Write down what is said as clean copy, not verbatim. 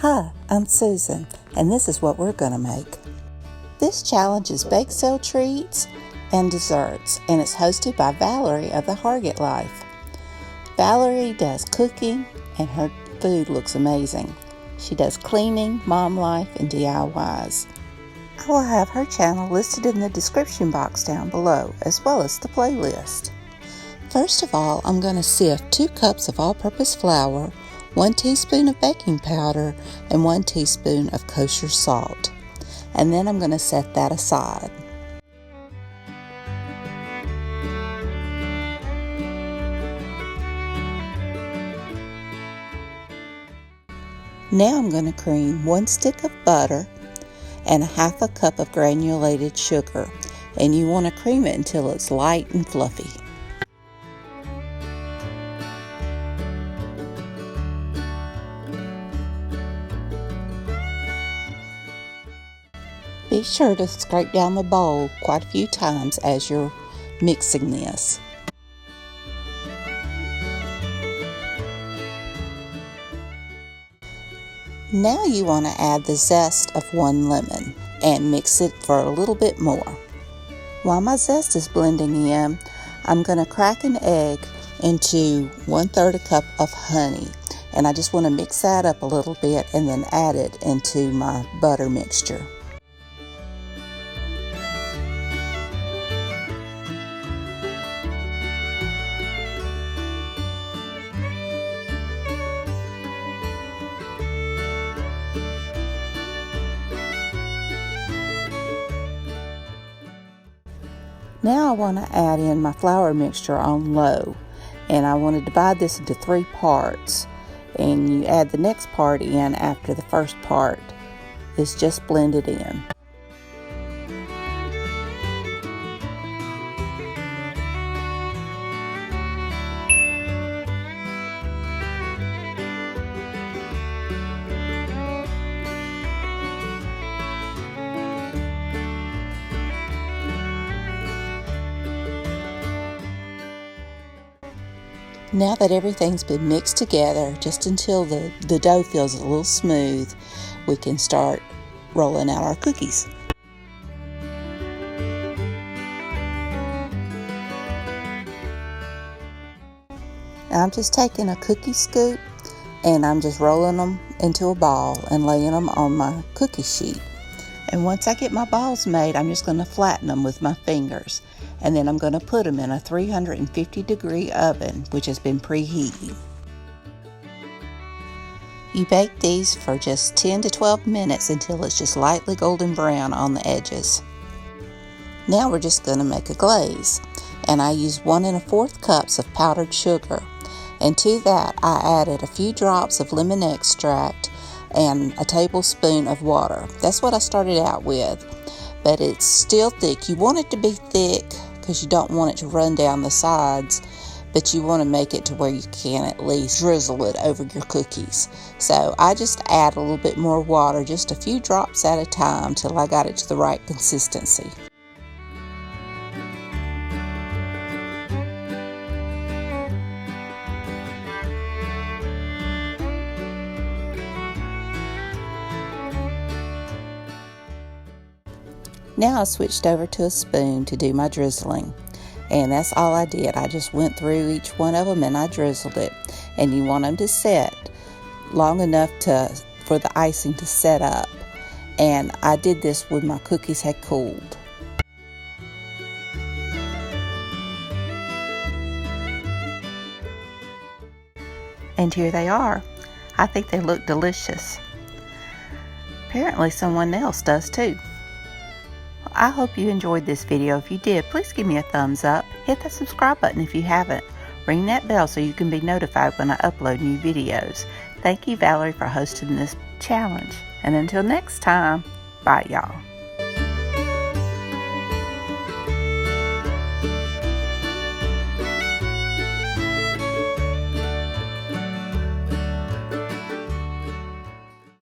Hi, I'm Susan, and this is what we're going to make. This challenge is bake sale treats and desserts, and it's hosted by Valerie of the Hargett Life. Valerie does cooking, and her food looks amazing. She does cleaning, mom life, and DIYs. I will have her channel listed in the description box down below, as well as the playlist. First of all, I'm going to sift 2 cups of all-purpose flour, 1 teaspoon of baking powder, and 1 teaspoon of kosher salt. And then I'm going to set that aside. Now I'm going to cream 1 stick of butter and 1/2 cup of granulated sugar. And you want to cream it until it's light and fluffy. Be sure to scrape down the bowl quite a few times as you're mixing this. Now you want to add the zest of 1 lemon and mix it for a little bit more. While my zest is blending in, I'm going to crack an egg into 1/3 cup of honey. And I just want to mix that up a little bit and then add it into my butter mixture. Now I want to add in my flour mixture on low, and I want to divide this into 3 parts, and you add the next part in after the first part is just blended in. Now that everything's been mixed together, just until the dough feels a little smooth, we can start rolling out our cookies. Now I'm just taking a cookie scoop and I'm just rolling them into a ball and laying them on my cookie sheet. And once I get my balls made, I'm just going to flatten them with my fingers. And then I'm going to put them in a 350-degree oven, which has been preheating. You bake these for just 10 to 12 minutes until it's just lightly golden brown on the edges. Now we're just going to make a glaze. And I used 1 1/4 cups of powdered sugar. And to that I added a few drops of lemon extract and a tablespoon of water. That's what I started out with. But it's still thick. You want it to be thick because you don't want it to run down the sides, but you want to make it to where you can at least drizzle it over your cookies. So I just add a little bit more water, just a few drops at a time, till I got it to the right consistency. Now I switched over to a spoon to do my drizzling, and that's all I did. I just went through each one of them and I drizzled it. And you want them to set long enough for the icing to set up, and I did this when my cookies had cooled. And here they are. I think they look delicious. Apparently someone else does too. I hope you enjoyed this video. If you did, please give me a thumbs up. Hit that subscribe button if you haven't. Ring that bell so you can be notified when I upload new videos. Thank you, Valerie, for hosting this challenge. And until next time, bye y'all.